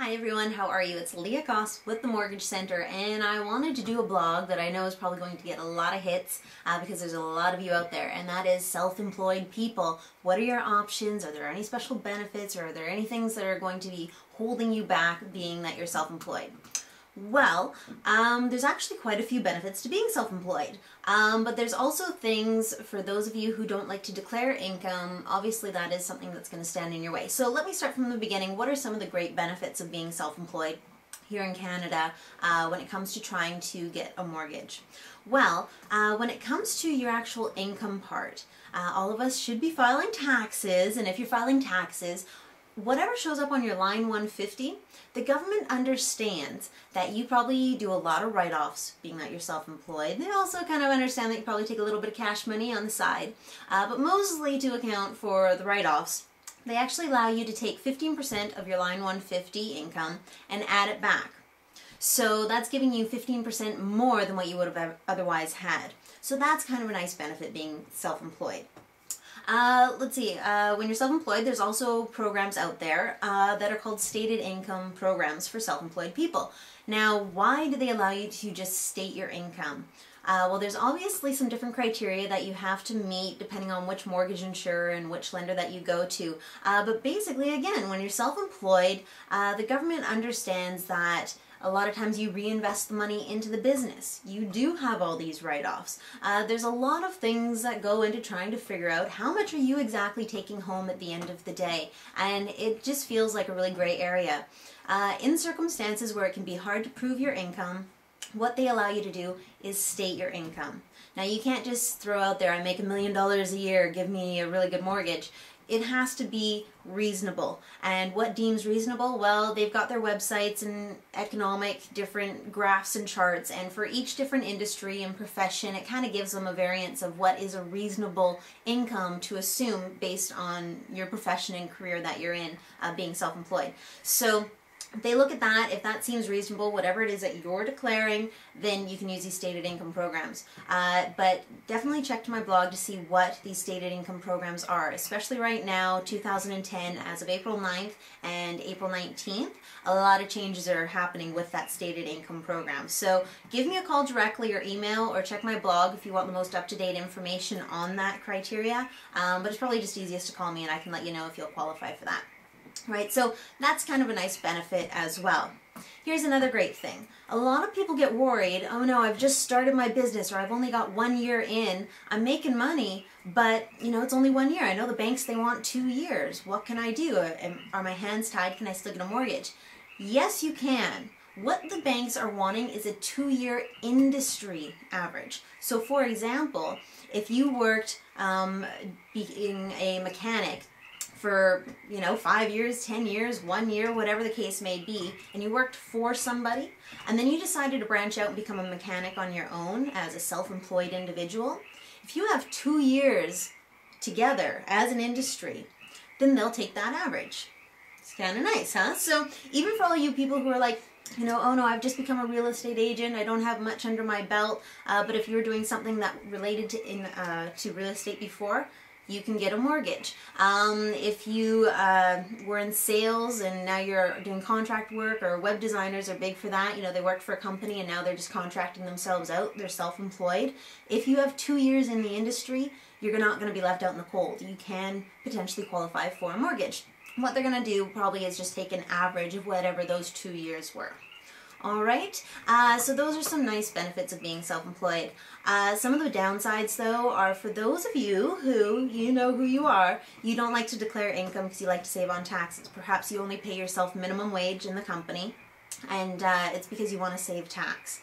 Hi everyone, how are you? It's Leah Goss with the Mortgage Center, and I wanted to do a blog that I know is probably going to get a lot of hits because there's a lot of you out there, and that is self-employed people. What are your options? Are there any special benefits, or are there any things that are going to be holding you back being that you're self-employed? Well, there's actually quite a few benefits to being self-employed, but there's also things for those of you who don't like to declare income. Obviously that is something that's going to stand in your way. So let me start from the beginning. What are some of the great benefits of being self-employed here in Canada when it comes to trying to get a mortgage? Well, when it comes to your actual income part, all of us should be filing taxes, and if you're filing taxes, whatever shows up on your line 150, the government understands that you probably do a lot of write-offs being that you're self-employed. They also kind of understand that you probably take a little bit of cash money on the side, but mostly to account for the write-offs, they actually allow you to take 15% of your line 150 income and add it back. So that's giving you 15% more than what you would have otherwise had. So that's kind of a nice benefit being self-employed. Let's see, when you're self-employed, there's also programs out there that are called stated income programs for self-employed people. Now, why do they allow you to just state your income? Well, there's obviously some different criteria that you have to meet depending on which mortgage insurer and which lender that you go to. But basically, again, when you're self-employed, the government understands that a lot of times you reinvest the money into the business. You do have all these write-offs. There's a lot of things that go into trying to figure out how much are you exactly taking home at the end of the day. And it just feels like a really gray area. In circumstances where it can be hard to prove your income, what they allow you to do is state your income. Now you can't just throw out there, I make $1 million a year, give me a really good mortgage. It has to be reasonable. And what deems reasonable? Well, they've got their websites and economic different graphs and charts, and for each different industry and profession, it kind of gives them a variance of what is a reasonable income to assume based on your profession and career that you're in, being self-employed. So they look at that. If that seems reasonable, whatever it is that you're declaring, then you can use these stated income programs. But definitely check to my blog to see what these stated income programs are, especially right now, 2010, as of April 9th and April 19th. A lot of changes are happening with that stated income program. So give me a call directly or email, or check my blog if you want the most up-to-date information on that criteria. But it's probably just easiest to call me and I can let you know if you'll qualify for that. Right, so that's kind of a nice benefit as well. Here's another great thing. A lot of people get worried, oh no, I've just started my business, or I've only got 1 year in, I'm making money, but you know, it's only 1 year. I know the banks, they want 2 years. What can I do? Are my hands tied? Can I still get a mortgage? Yes, you can. What the banks are wanting is a 2-year industry average. So for example, if you worked being a mechanic for, 5 years, 10 years, 1 year, whatever the case may be, and you worked for somebody, and then you decided to branch out and become a mechanic on your own as a self-employed individual, if you have 2 years together as an industry, then they'll take that average. It's kind of nice, huh? So even for all you people who are like, oh no, I've just become a real estate agent, I don't have much under my belt, but if you were doing something that related to real estate before, you can get a mortgage. If you were in sales and now you're doing contract work, or web designers are big for that, they worked for a company and now they're just contracting themselves out, they're self-employed. If you have 2 years in the industry, you're not going to be left out in the cold. You can potentially qualify for a mortgage. What they're going to do probably is just take an average of whatever those 2 years were. Alright, so those are some nice benefits of being self-employed. Some of the downsides, though, are for those of you who, you know who you are, you don't like to declare income because you like to save on taxes. Perhaps you only pay yourself minimum wage in the company, and it's because you want to save tax.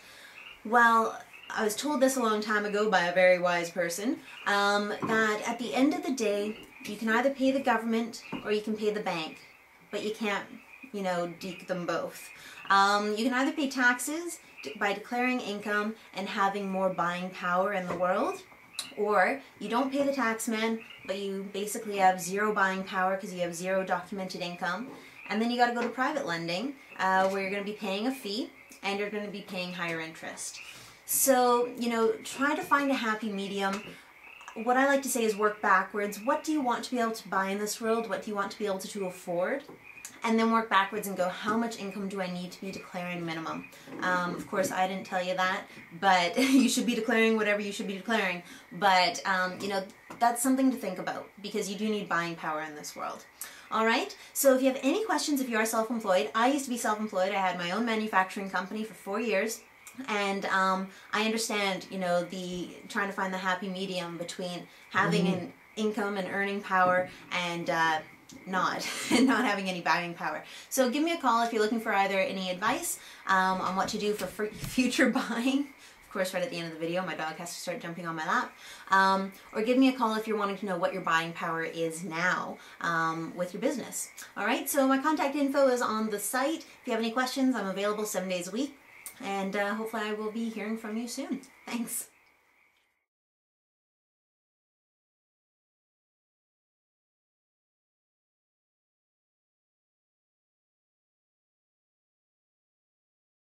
Well, I was told this a long time ago by a very wise person, that at the end of the day, you can either pay the government or you can pay the bank, but you can't, deke them both. You can either pay taxes by declaring income and having more buying power in the world, or you don't pay the tax man, but you basically have zero buying power because you have zero documented income, and then you got to go to private lending, where you're going to be paying a fee and you're going to be paying higher interest. So, try to find a happy medium. What I like to say is work backwards. What do you want to be able to buy in this world? What do you want to be able to afford? and then work backwards and go, how much income do I need to be declaring minimum? Of course, I didn't tell you that, but you should be declaring whatever you should be declaring. But, you know, that's something to think about, because you do need buying power in this world. All right, so if you have any questions, if you are self-employed, I used to be self-employed. I had my own manufacturing company for 4 years. And I understand, you know, trying to find the happy medium between having an income and earning power and not having any buying power. So give me a call if you're looking for either any advice on what to do for future buying. Of course, right at the end of the video, my dog has to start jumping on my lap. Or give me a call if you're wanting to know what your buying power is now with your business. All right, so my contact info is on the site. If you have any questions, I'm available 7 days a week. And hopefully I will be hearing from you soon. Thanks.